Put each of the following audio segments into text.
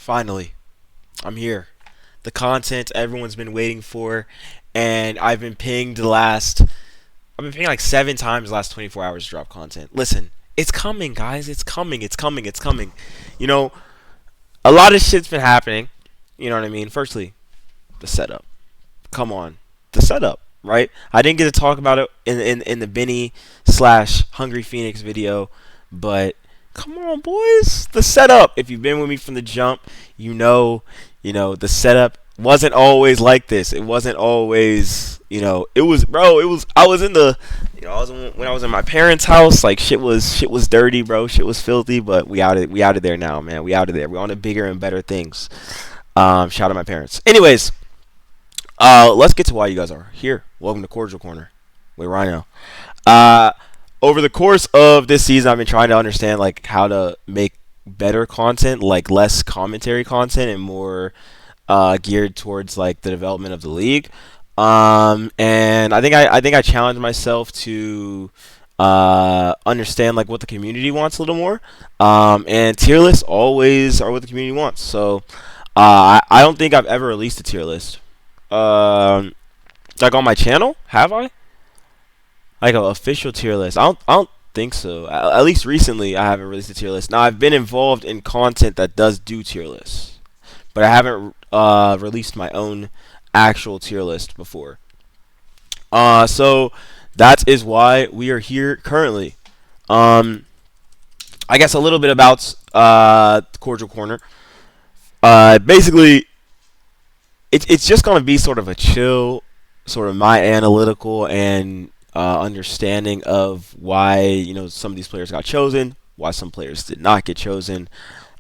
Finally, I'm here. The content everyone's been waiting for, and I've been pinged like 7 times the last 24 hours to drop content. Listen, it's coming, guys. It's coming. It's coming. It's coming. You know, a lot of shit's been happening. You know what I mean? Firstly, the setup. Come on, the setup. Right? I didn't get to talk about it in the Benny / Hungry Phoenix video, but come on, boys, the setup. If you've been with me from the jump, you know, the setup wasn't always like this. It wasn't always, it was, bro. It was. I was in the, when I was in my parents' house. Like shit was dirty, bro. Shit was filthy. But we out of there now, man. We out of there. We're on to bigger and better things. Shout out my parents. Anyways, let's get to why you guys are here. Welcome to Cordial Corner with Rhino. Uh, Over the course of this season, I've been trying to understand like how to make better content, like less commentary content and more geared towards like the development of the league. And I think I challenged myself to understand like what the community wants a little more. And tier lists always are what the community wants. So I don't think I've ever released a tier list. Um, like on my channel, have I? Like an official tier list? I don't think so. At least recently, I haven't released a tier list. Now I've been involved in content that does do tier lists, but I haven't released my own actual tier list before. So that is why we are here currently. Um, I guess a little bit about Cordial Corner. Basically, it's just gonna be sort of a chill, sort of my analytical and understanding of why some of these players got chosen, why some players did not get chosen,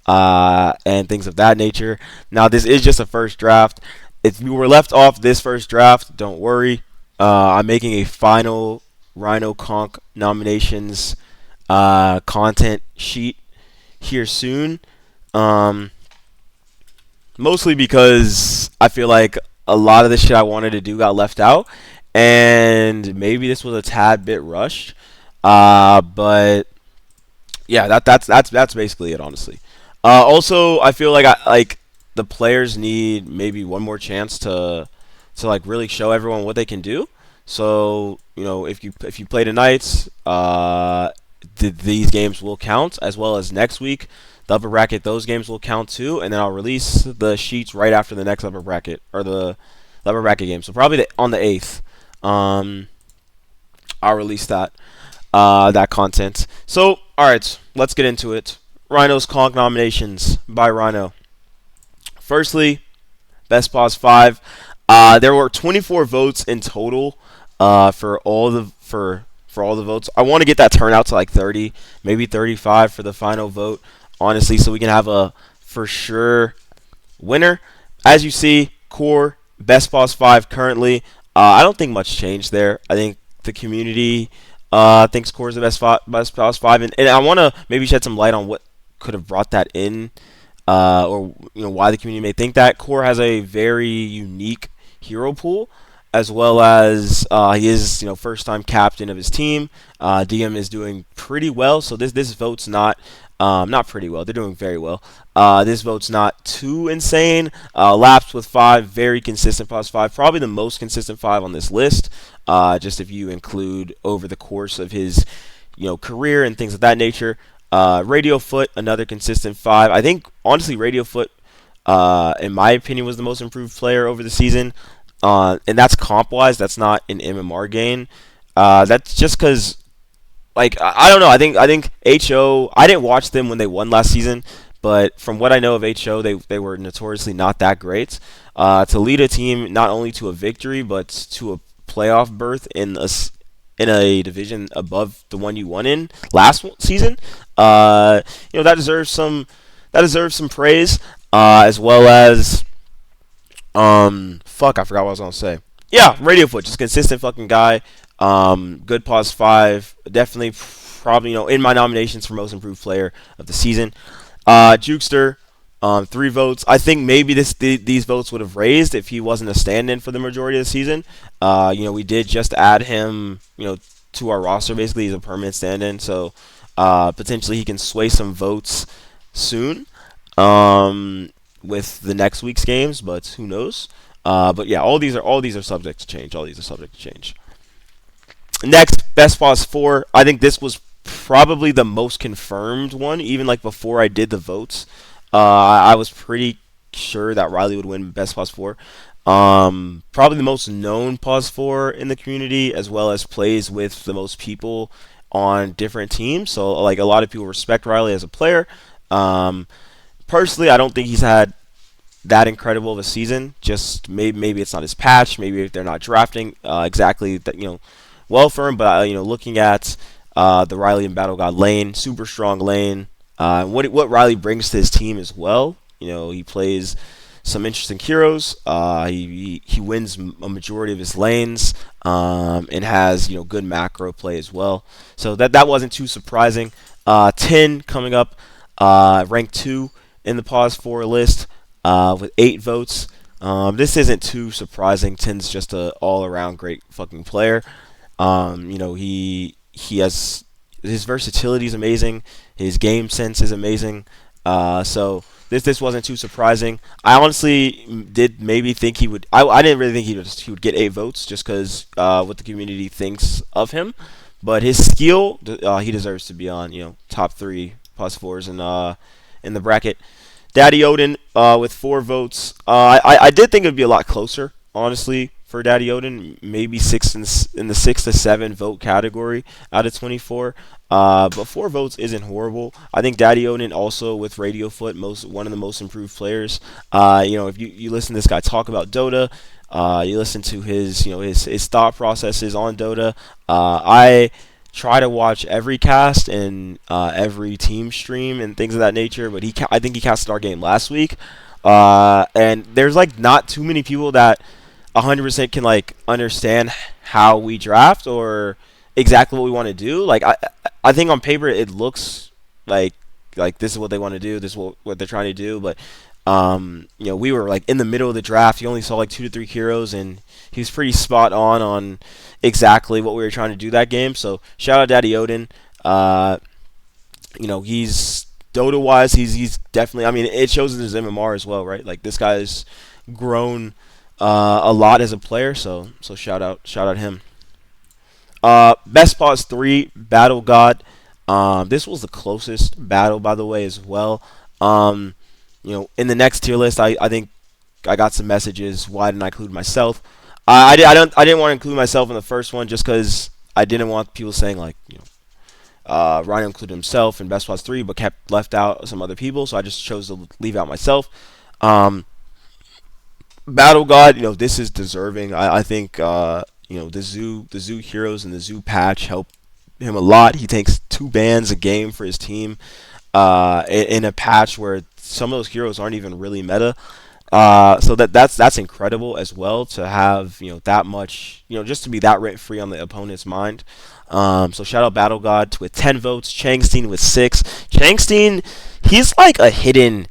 and things of that nature. Now this is just a first draft. If we were left off this first draft, don't worry. I'm making a final Rhino Conq nominations content sheet here soon. Um, Mostly because I feel like a lot of the shit I wanted to do got left out, and maybe this was a tad bit rushed. But yeah, that's basically it, honestly. Also, I feel like the players need maybe one more chance to like really show everyone what they can do. So if you play tonight, these games will count, as well as next week. The upper bracket, those games will count too, and then I'll release the sheets right after the next upper bracket, or the upper bracket game. So probably on the 8th, um, I'll release that content. So all right, let's get into it. Rhino's Conq nominations by Rhino. Firstly, Best Pause 5. There were 24 votes in total for all the votes. I want to get that turnout to like 30, maybe 35 for the final vote, honestly, so we can have a for sure winner. As you see, Core Best Pause 5 currently. I don't think much changed there. I think the community thinks Core is the best Pause 5, and I want to maybe shed some light on what could have brought that in, or why the community may think that. Core has a very unique hero pool, as well as he is first time captain of his team. DM is doing pretty well, so this vote's not pretty well. They're doing very well. This vote's not too insane. Laps with 5, very consistent plus 5, probably the most consistent 5 on this list. Just if you include over the course of his career and things of that nature. Radio Foot, another consistent 5. I think honestly Radio Foot, in my opinion, was the most improved player over the season. And that's comp wise. That's not an MMR gain. That's just because, like, I don't know. I think HO. I didn't watch them when they won last season, but from what I know of HO, they were notoriously not that great. To lead a team not only to a victory but to a playoff berth in a division above the one you won in last season, that deserves some praise, as well as fuck, I forgot what I was gonna say. Yeah, Radio Foot, just consistent fucking guy. Good pause 5, definitely probably in my nominations for most improved player of the season. Jukester, 3 votes. I think maybe these votes would have raised if he wasn't a stand-in for the majority of the season. We did just add him, to our roster. Basically, he's a permanent stand-in, so potentially he can sway some votes soon. with the next week's games, but who knows? But yeah, all these are subject to change. All these are subject to change. Next, best pause four. I think this was probably the most confirmed one. Even like before I did the votes, I was pretty sure that Riley would win best pause four. Probably the most known pause four in the community, as well as plays with the most people on different teams. So like a lot of people respect Riley as a player. Um, Personally, I don't think he's had that incredible of a season. Just maybe it's not his patch. Maybe if they're not drafting exactly that well for him. But looking at the Riley and Battle God lane, super strong lane. What Riley brings to his team as well. He plays some interesting heroes. He wins a majority of his lanes and has good macro play as well. So that wasn't too surprising. 10 coming up, rank 2 in the pause 4 list with 8 votes. This isn't too surprising. Tin's just a all-around great fucking player. He has his versatility is amazing. His game sense is amazing. So this wasn't too surprising. I honestly did maybe think he would. I didn't really think he would get 8 votes just because what the community thinks of him. But his skill, he deserves to be on top 3 plus 4s in the bracket. Daddy Odin with 4 votes. I did think it would be a lot closer, honestly, for Daddy Odin. Maybe 6 in the 6 to 7 vote category out of 24. But 4 votes isn't horrible. I think Daddy Odin also with Radio Foot, one of the most improved players. If you listen to this guy talk about Dota, you listen to his thought processes on Dota. I try to watch every cast and every team stream and things of that nature. But I think he casted our game last week, and there's like not too many people that 100% can like understand how we draft or exactly what we want to do. Like I think on paper it looks like this is what they want to do. This is what they're trying to do, but. We were like in the middle of the draft. He only saw like 2 to 3 heroes, and he was pretty spot on exactly what we were trying to do that game. So shout out Daddy Odin. He's Dota wise, he's definitely. I mean, it shows in his MMR as well, right? Like this guy's grown a lot as a player. So shout out him. Best pause 3 Battle God. This was the closest battle, by the way, as well. In the next tier list, I think I got some messages. Why didn't I include myself? I didn't want to include myself in the first one just because I didn't want people saying like Rhino included himself in Best Pause 3, but left out some other people. So I just chose to leave out myself. Battle God, this is deserving. I think the zoo heroes and the zoo patch help him a lot. He takes 2 bans a game for his team in a patch where some of those heroes aren't even really meta. So that's incredible as well to have that much just to be that rent free on the opponent's mind. So shout out Battle God with 10 votes, Changstein with 6. Changstein, he's like a hidden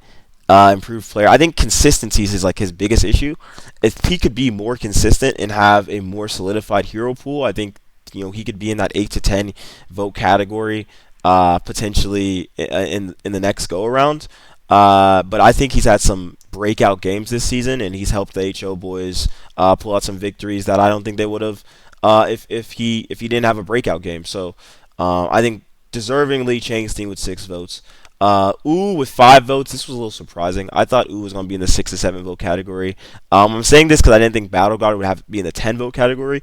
improved player. I think consistency is like his biggest issue. If he could be more consistent and have a more solidified hero pool, I think he could be in that 8 to 10 vote category potentially in the next go around. But I think he's had some breakout games this season, and he's helped the HO boys pull out some victories that I don't think they would have if he didn't have a breakout game. So I think deservingly Changstein with 6 votes. Ooh with 5 votes. This was a little surprising. I thought Ooh was going to be in the 6 to 7 vote category. I'm saying this because I didn't think Battle God would be in the 10 vote category.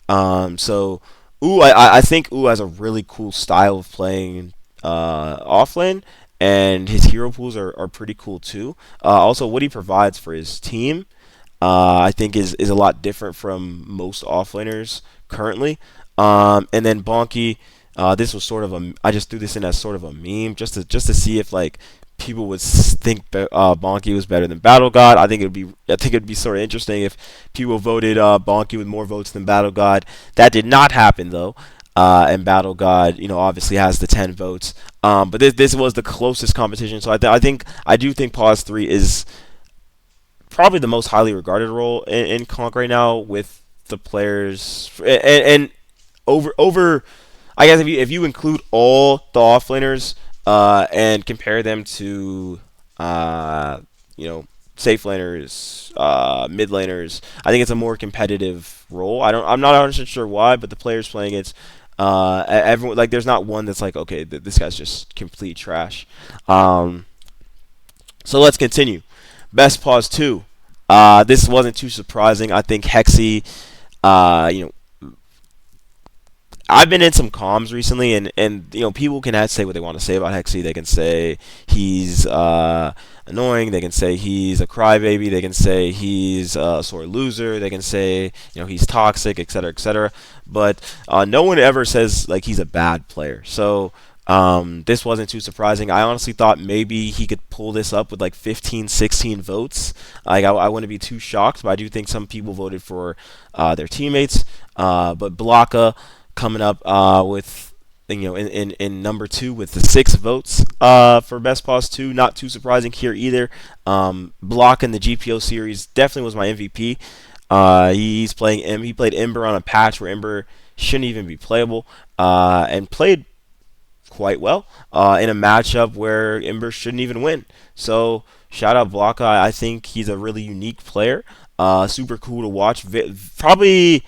So Ooh, I think Ooh has a really cool style of playing offlane. And his hero pools are pretty cool too. Also, what he provides for his team, I think is a lot different from most offlaners currently. And then Bonky, this was sort of I just threw this in as sort of a meme just to see if like people would think Bonky was better than Battle God. I think it'd be sort of interesting if people voted Bonky with more votes than Battle God. That did not happen though. And Battle God, obviously has the 10 votes. But this was the closest competition. So I do think Pause 3 is probably the most highly regarded role in Conq right now with the players and over. I guess if you include all the offlaners and compare them to safe laners, mid laners. I think it's a more competitive role. I'm not 100% sure why, but the players playing it, everyone like there's not one that's like okay, this guy's just complete trash. Um, so let's continue. Best pause two. This wasn't too surprising. I think Hexy, you know, I've been in some comms recently, and people can say what they want to say about Hexy. They can say he's annoying. They can say he's a crybaby. They can say he's a sore loser. They can say he's toxic, etc., etc. But no one ever says like he's a bad player. So this wasn't too surprising. I honestly thought maybe he could pull this up with like 15, 16 votes. Like I wouldn't be too shocked, but I do think some people voted for their teammates. But Blocka coming up with in number two with the 6 votes for best pause two. Not too surprising here either. Block in the GPO series definitely was my MVP. He's playing he played Ember on a patch where Ember shouldn't even be playable, and played quite well in a matchup where Ember shouldn't even win. So shout out Blocka. I think he's a really unique player. Super cool to watch. Probably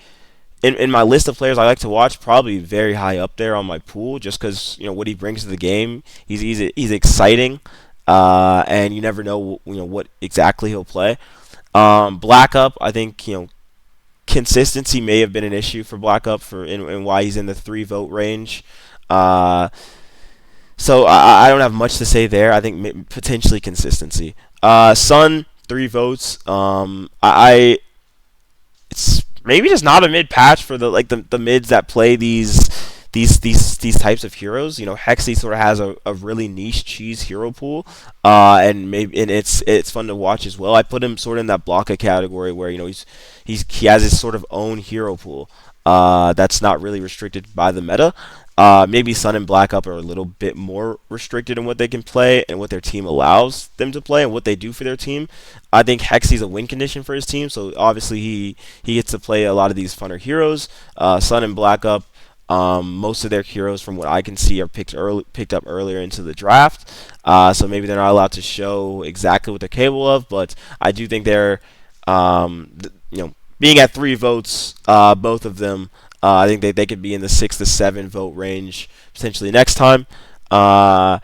in my list of players I like to watch, probably very high up there on my pool, just because what he brings to the game. He's exciting, and you never know what exactly he'll play. Black Up, I think consistency may have been an issue for Black Up and why he's in the 3 vote range. So I don't have much to say there. I think potentially consistency. Sun 3 votes. It's maybe just not a mid patch for the mids that play these types of heroes. Hexy sort of has a really niche cheese hero pool, and it's fun to watch as well. I put him sort of in that Blocka category where he has his sort of own hero pool, that's not really restricted by the meta. Maybe Sun and Black Up are a little bit more restricted in what they can play and what their team allows them to play and what they do for their team. I think Hexy's a win condition for his team, so obviously he gets to play a lot of these funner heroes. Sun and Black Up, most of their heroes, from what I can see, are picked up earlier into the draft. So maybe they're not allowed to show exactly what they're capable of, but I do think they're, being at 3 votes, both of them. I think they could be in the 6 to 7 vote range potentially next time. But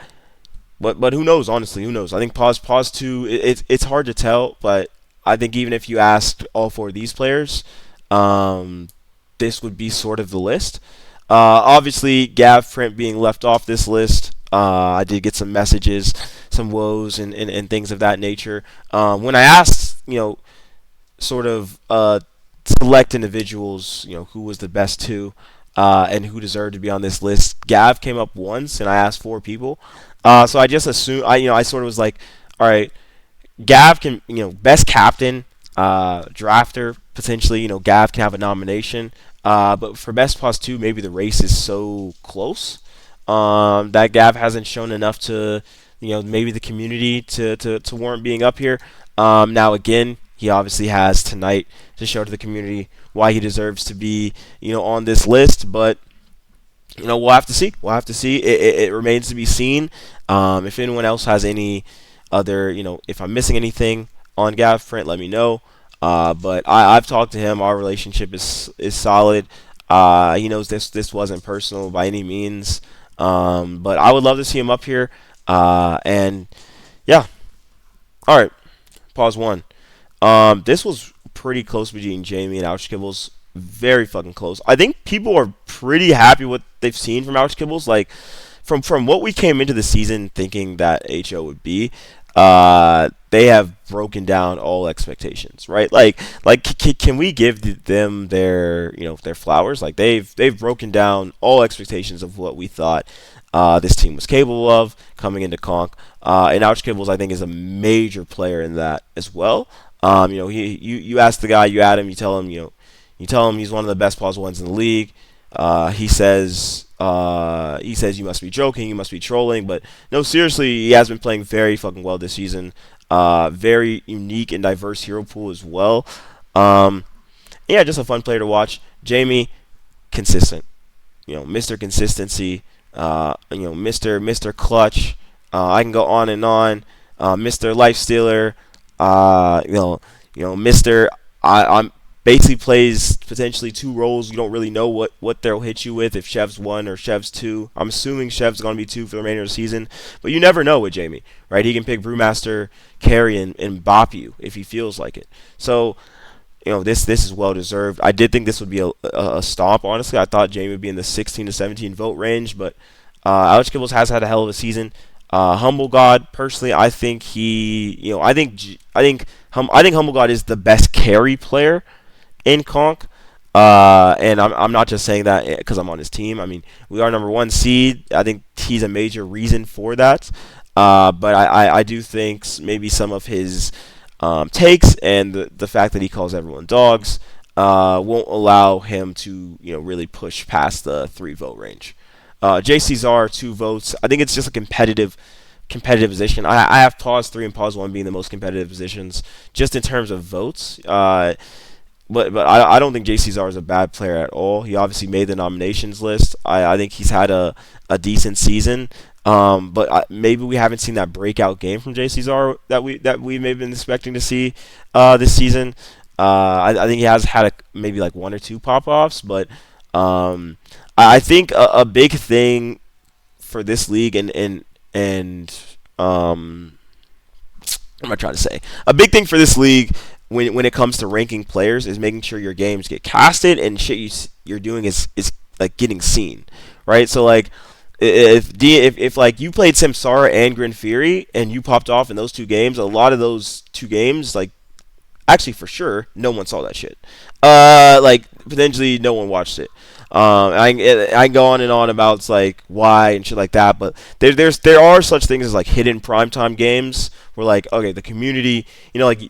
who knows? Honestly, who knows? I think pause two. It's hard to tell, but I think even if you asked all 4 of these players, this would be sort of the list. Obviously, Gav Print being left off this list. I did get some messages, some woes, and things of that nature. When I asked, sort of select individuals, who was the best 2, and who deserved to be on this list, Gav came up once, and I asked 4 people. So I just assumed, I sort of was like, all right, Gav can, best captain, drafter, potentially, Gav can have a nomination. But for best plus 2, maybe the race is so close that Gav hasn't shown enough to, maybe the community to warrant being up here. Now, again, he obviously has tonight to show to the community why he deserves to be, on this list. But, we'll have to see. We'll have to see. It remains to be seen. If anyone else has any other, if I'm missing anything on Gav Print, let me know. But I've talked to him. Our relationship is solid. He knows this wasn't personal by any means. But I would love to see him up here. And yeah. All right. Pause 1. This was pretty close between Jamie and Ouch Kibbles. Very fucking close. I think people are pretty happy with what they've seen from Ouch Kibbles. Like, from what we came into the season thinking that HO would be, they have broken down all expectations, right? Can we give them their flowers? Like, they've broken down all expectations of what we thought this team was capable of coming into Conq. And Ouch Kibbles, I think, is a major player in that as well. You ask the guy, you add him, you tell him he's one of the best pause ones in the league. He says you must be joking, you must be trolling, but no, seriously, he has been playing very fucking well this season. Very unique and diverse hero pool as well. Yeah, just a fun player to watch. Jamie, consistent. Mr. Consistency. Mr. Clutch. I can go on and on. Mr. Life Stealer. Mister. I'm basically plays potentially two roles. You don't really know what they'll hit you with if Chev's one or Chev's two. I'm assuming Chev's going to be two for the remainder of the season, but you never know with Jamie, right? He can pick Brewmaster, carry, and bop you if he feels like it. So this is well deserved. I did think this would be a stomp. Honestly, I thought Jamie would be in the 16 to 17 vote range, but Alex Kibbles has had a hell of a season. Humble God, personally, I think I think Humble God is the best carry player in Conq. And I'm not just saying that because I'm on his team. I mean, we are number one seed. I think he's a major reason for that. But I do think maybe some of his takes and the fact that he calls everyone dogs won't allow him to really push past the 3 vote range. JC Czar 2 votes. I think it's just a competitive position. I have pause 3 and pause 1 being the most competitive positions just in terms of votes. But I don't think JC Czar is a bad player at all. He obviously made the nominations list. I think he's had a decent season. But maybe we haven't seen that breakout game from JC Czar that we may have been expecting to see this season. I think he has had maybe like 1 or 2 pop-offs, but I think a big thing for this league and what am I trying to say? A big thing for this league when it comes to ranking players is making sure your games get casted and shit you're doing is like getting seen, right? So like if like you played Samsara and Grin Fury and you popped off in those 2 games, a lot of those 2 games like actually for sure no one saw that shit. Like potentially no one watched it. I can go on and on about like why and shit like that, but there are such things as like hidden primetime games where like okay the community like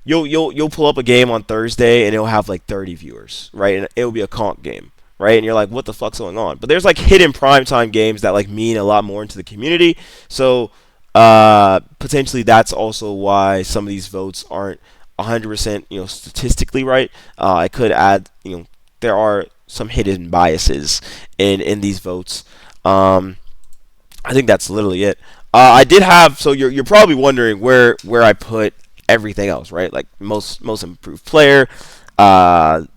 you'll pull up a game on Thursday and it'll have like 30 viewers, right, and it'll be a Conq game, right, and you're like what the fuck's going on, but there's like hidden primetime games that like mean a lot more into the community, so potentially that's also why some of these votes aren't 100% statistically right. I could add there are some hidden biases in these votes. I think that's literally it. I did have so you're probably wondering where I put everything else, right? Like most improved player, the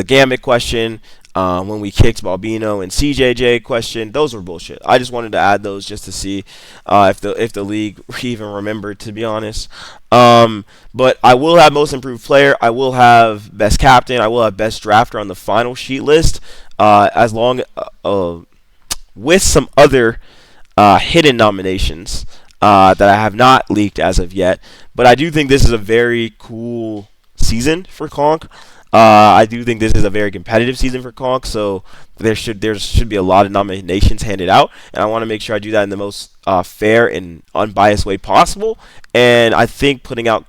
Gambit question, when we kicked Balbino and CJJ question, those were bullshit. I just wanted to add those just to see if the league even remembered, to be honest. But I will have most improved player. I will have best captain. I will have best drafter on the final sheet list, as long with some other hidden nominations that I have not leaked as of yet. But I do think this is a very cool season for Conq. I do think this is a very competitive season for Conq, so there should be a lot of nominations handed out, and I want to make sure I do that in the most fair and unbiased way possible. And I think putting out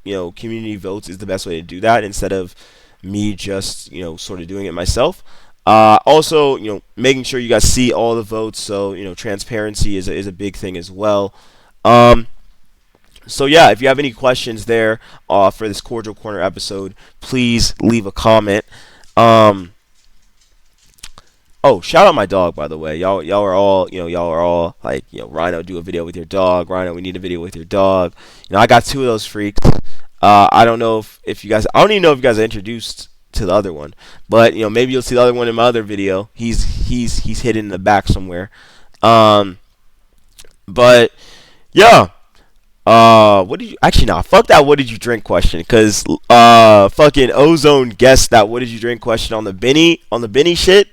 community votes is the best way to do that instead of me just sort of doing it myself. Also, making sure you guys see all the votes, so transparency is a big thing as well. So yeah, if you have any questions there for this Cordial Corner episode, please leave a comment. Oh, shout out my dog, by the way. Y'all are all like, Rhino, do a video with your dog. Rhino, we need a video with your dog. I got 2 of those freaks. I don't know if you guys, I don't even know if you guys are introduced to the other one, but maybe you'll see the other one in my other video. He's hidden in the back somewhere. But yeah. What did you actually nah? Fuck that. What did you drink question? Cause fucking Ozone guessed that what did you drink question on the Benny shit,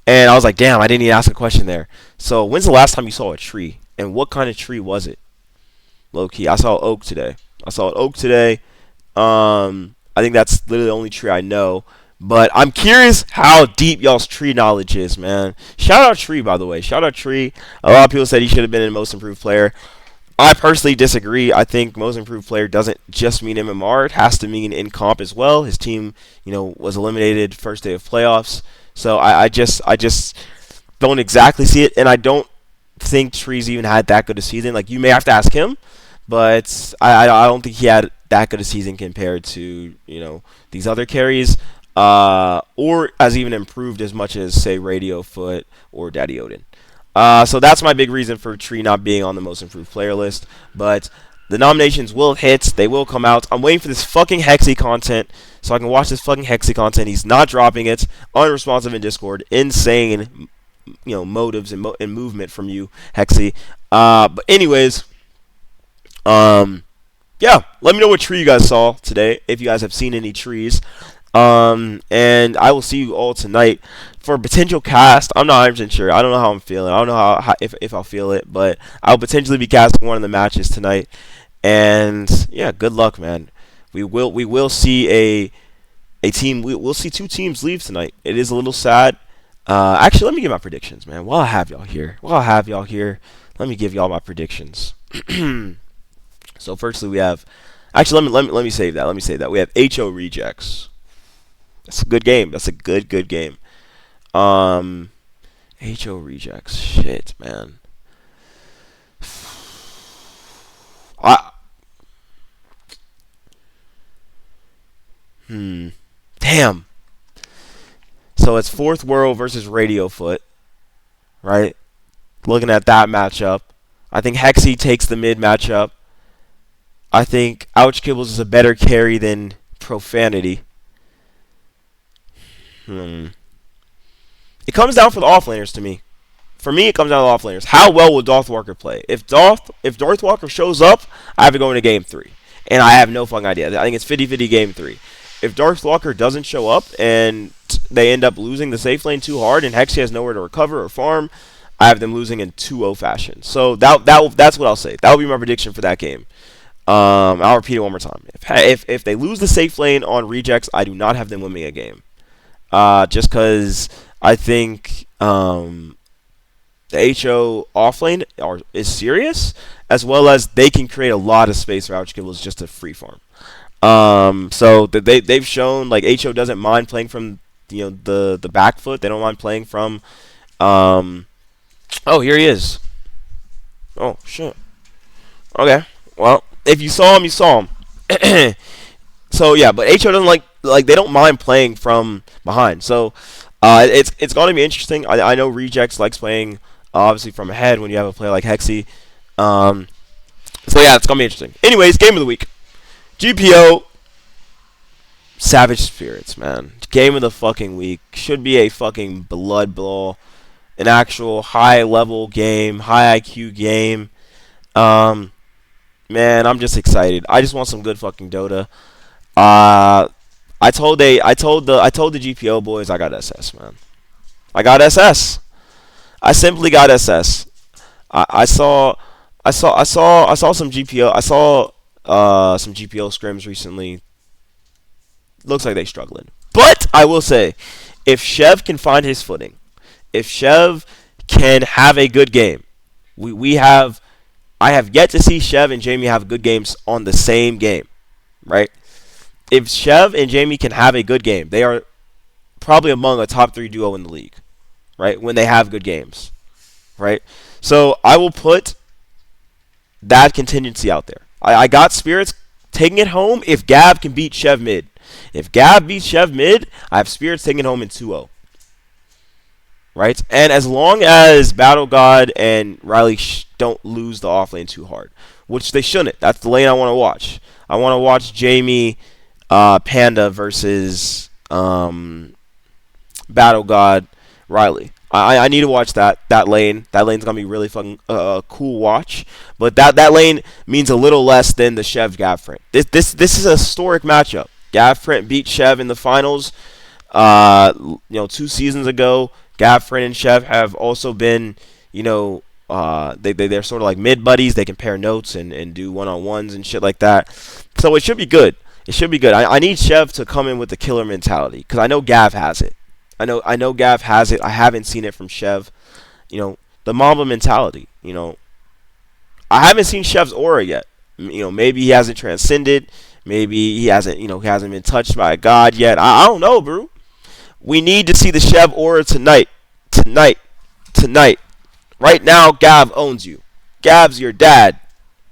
and I was like, damn, I didn't even ask a question there. So when's the last time you saw a tree, and what kind of tree was it? Low key, I saw oak today. I think that's literally the only tree I know. But I'm curious how deep y'all's tree knowledge is, man. Shout out Tree, by the way. Shout out Tree. A lot of people said he should have been in Most Improved Player. I personally disagree. I think Most Improved Player doesn't just mean MMR. It has to mean in comp as well. His team, was eliminated first day of playoffs. So I just don't exactly see it, and I don't think Trees even had that good a season. Like, you may have to ask him, but I don't think he had that good a season compared to these other carries, or as even improved as much as say Radio Foot or Daddy Odin. So that's my big reason for Tree not being on the Most Improved Player list. But The nominations will hit. They will come out. I'm waiting for this fucking Hexy content so I can watch this fucking Hexy content. He's not dropping it. Unresponsive in Discord. Insane, motives and movement from you, Hexy. But anyways, yeah. Let me know what tree you guys saw today. If you guys have seen any trees. And I will see you all tonight for a potential cast. I'm not 100% sure. I don't know how I'm feeling. I don't know if I'll feel it, but I'll potentially be casting one of the matches tonight. And yeah, good luck, man. We will see a team. We'll see 2 teams leave tonight. It is a little sad. Actually, let me give my predictions, man. While I have y'all here, let me give y'all my predictions. So firstly, we have. Actually, let me save that. Let me save that. We have HO Rejects. That's a good game. That's a good game. HO Rejects. Shit, man. Damn. So it's Fourth World versus Radio Foot, right? Looking at that matchup, I think Hexy takes the mid matchup. I think Ouch Kibbles is a better carry than Profanity. It comes down for the offlaners to me. For me, it comes down to the offlaners. How well will Darth Walker play? If Darth Walker shows up, I have to go into game 3. And I have no fucking idea. I think it's 50-50 game 3. If Darth Walker doesn't show up and they end up losing the safe lane too hard and Hexy has nowhere to recover or farm, I have them losing in 2-0 fashion. So that's what I'll say. That will be my prediction for that game. I'll repeat it one more time. If they lose the safe lane on rejects, I do not have them winning a game. Just because I think the HO offlane is serious, as well as they can create a lot of space for Ouch Kibbles just to free farm. So they've shown like HO doesn't mind playing from the back foot. They don't mind playing from. Oh, here he is. Oh shit. Okay. Well, if you saw him, you saw him. So yeah, but HO doesn't like they don't mind playing from behind. So it's going to be interesting. I know Rejects likes playing obviously from ahead when you have a player like Hexy. So yeah, it's going to be interesting. Anyways, game of the week. GPO Savage Spirits, man. Game of the fucking week. Should be a fucking blood brawl. An actual high level game, high IQ game. Man, I'm just excited. I just want some good fucking Dota. I told the GPO boys I got SS, man. I got SS. I simply got SS. I saw some GPO. I saw some GPO scrims recently. Looks like they struggling. But I will say, if Chev can find his footing, if Chev can have a good game, I have yet to see Chev and Jamie have good games on the same game, right? If Chev and Jamie can have a good game, they are probably among a top 3 duo in the league, right? When they have good games, right? So I will put that contingency out there. I got Spirits taking it home if Gab can beat Chev mid. If Gab beats Chev mid, I have Spirits taking it home in 2-0. Right? And as long as Battle God and Riley don't lose the offlane too hard, which they shouldn't. That's the lane I want to watch. I want to watch Jamie Panda versus Battle God Riley. I need to watch that lane. That lane's going to be really fun, cool watch. But that lane means a little less than the Chev Gavfront. This is a historic matchup. Gavfront beat Chev in the finals 2 seasons ago. Gavfront and Chev have also been, they're sort of like mid buddies. They compare notes and do one-on-ones and shit like that. So it should be good. It should be good. I need Chev to come in with the killer mentality because I know Gav has it. I know Gav has it. I haven't seen it from Chev. The Mamba mentality. I haven't seen Chev's aura yet. Maybe he hasn't transcended. Maybe he hasn't been touched by a god yet. I don't know, bro. We need to see the Chev aura tonight. Right now, Gav owns you. Gav's your dad.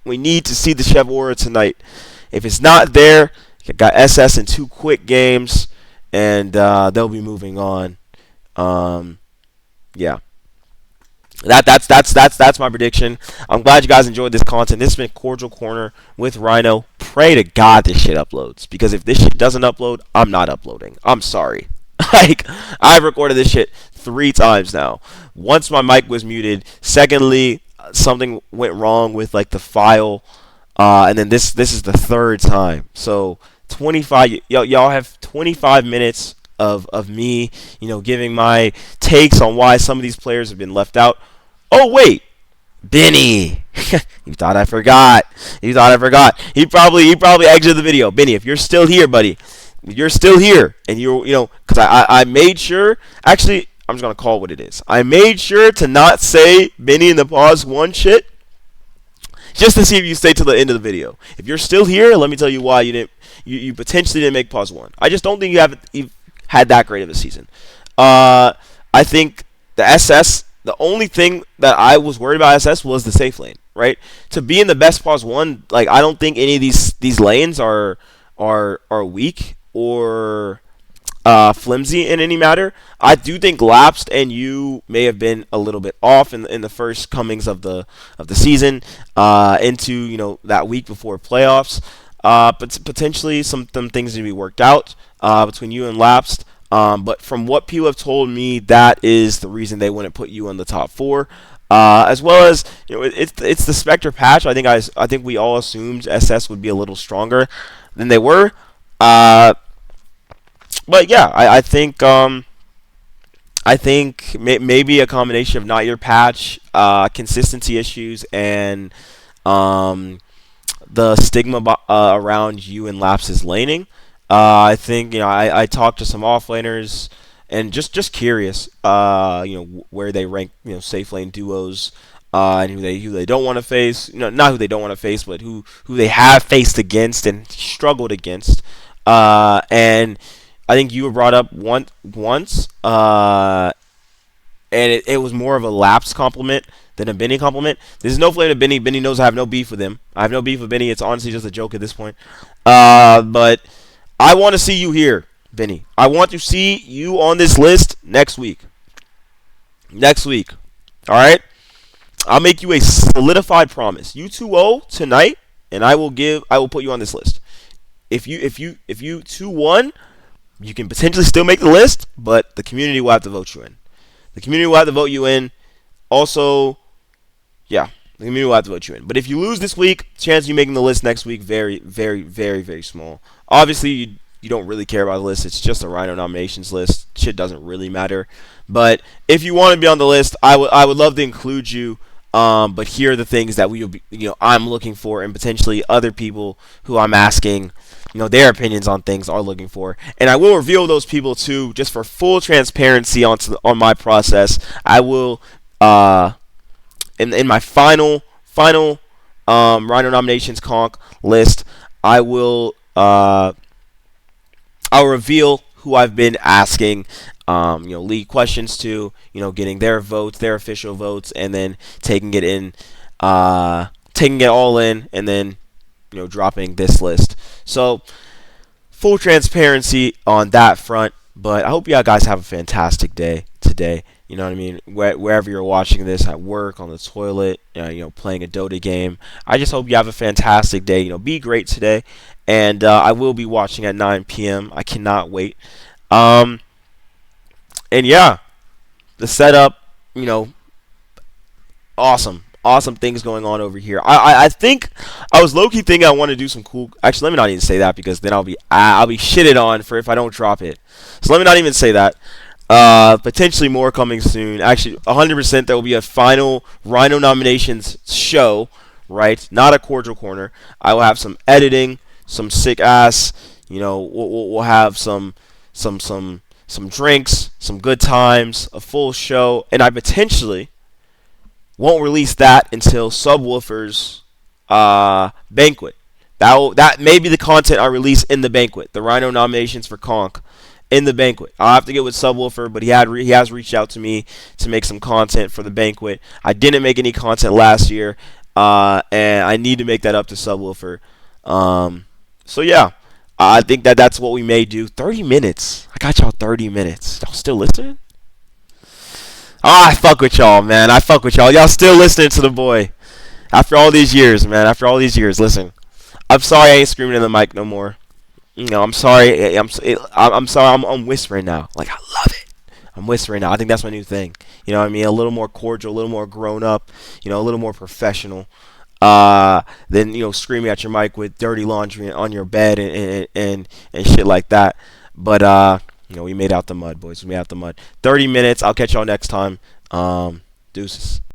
We need to see the Chev aura tonight. If it's not there, you got SS in 2 quick games, and they'll be moving on. Yeah. That's my prediction. I'm glad you guys enjoyed this content. This has been Cordial Corner with Rhino. Pray to God this shit uploads, because if this shit doesn't upload, I'm not uploading. I'm sorry. Like, I've recorded this shit 3 times now. Once my mic was muted. Secondly, something went wrong with like the file, and then this is the third time. So 25 y'all have 25 minutes of me, giving my takes on why some of these players have been left out. Oh wait, Benny. You thought I forgot. You thought I forgot. He probably exited the video. Benny, if you're still here, buddy, you're still here, and because I made sure. Actually, I'm just gonna call it what it is. I made sure to not say Benny in the pause one shit, just to see if you stay to the end of the video. If you're still here, let me tell you why you didn't. You potentially didn't make pause one. I just don't think you've had that great of a season. I think the SS. The only thing that I was worried about SS was the safe lane, right? To be in the best pause one, like, I don't think any of these lanes are weak or flimsy in any matter. I do think Lapsed and you may have been a little bit off in the first comings of the season, into that week before playoffs. But potentially some things need to be worked out between you and Lapsed. But from what people have told me, that is the reason they wouldn't put you in the top 4. As well as it's the Spectre patch. I think we all assumed SS would be a little stronger than they were. But yeah, I think maybe a combination of not your patch, consistency issues, and the stigma around you and Laps's laning. I think I talked to some offlaners and just curious, where they rank safe lane duos, and who they don't want to face. Not who they don't want to face, but who they have faced against and struggled against. And I think you were brought up once, and it was more of a Lapse compliment than a Benny compliment. There's no flame to Benny. Benny knows I have no beef with him. I have no beef with Benny. It's honestly just a joke at this point. But I want to see you here, Benny. I want to see you on this list next week. Next week. All right? I'll make you a solidified promise. You 2-0 tonight, and I will put you on this list. If you 2-1, you can potentially still make the list, but the community will have to vote you in. The community will have to vote you in. Also, yeah, the community will have to vote you in. But if you lose this week, chance of you making the list next week, very, very, very, very small. Obviously, you don't really care about the list. It's just a Rhino nominations list. Shit doesn't really matter. But if you want to be on the list, I would love to include you. But here are the things that I'm looking for, and potentially other people who I'm asking, their opinions on things are looking for. And I will reveal those people too, just for full transparency on my process. I will, in my final Rhino nominations Conq list, I'll reveal who I've been asking, league questions to, getting their votes, their official votes, and then taking it all in, and then, dropping this list. So, full transparency on that front. But I hope you guys have a fantastic day today. You know what I mean? Wherever you're watching this, at work, on the toilet, playing a Dota game. I just hope you have a fantastic day. Be great today. And I will be watching at 9 p.m. I cannot wait. And yeah, the setup, awesome things going on over here. I think I was low-key thinking I want to do some cool. Actually, let me not even say that, because then I'll be shitted on for if I don't drop it. So let me not even say that. Potentially more coming soon. Actually, 100% there will be a final Rhino nominations show, right? Not a cordial corner. I will have some editing, some sick ass. We'll have some drinks, some good times, a full show, and I potentially won't release that until Subwoofer's banquet. That may be the content I release in the banquet. The Rhino nominations for Conq in the banquet. I'll have to get with Subwoofer, but he has reached out to me to make some content for the banquet. I didn't make any content last year, and I need to make that up to Subwoofer. So yeah, I think that's what we may do. 30 minutes. I got y'all 30 minutes. Y'all still listening? Oh, I fuck with y'all, man. I fuck with y'all. Y'all still listening to the boy after all these years, man. After all these years, listen. I'm sorry I ain't screaming in the mic no more. You know, I'm sorry. I'm sorry. I'm whispering now. Like I love it. I'm whispering now. I think that's my new thing. You know what I mean? A little more cordial, a little more grown up. You know, a little more professional. Than screaming at your mic with dirty laundry on your bed and shit like that. But we made out the mud, boys. We made out the mud. 30 minutes. I'll catch y'all next time. Deuces.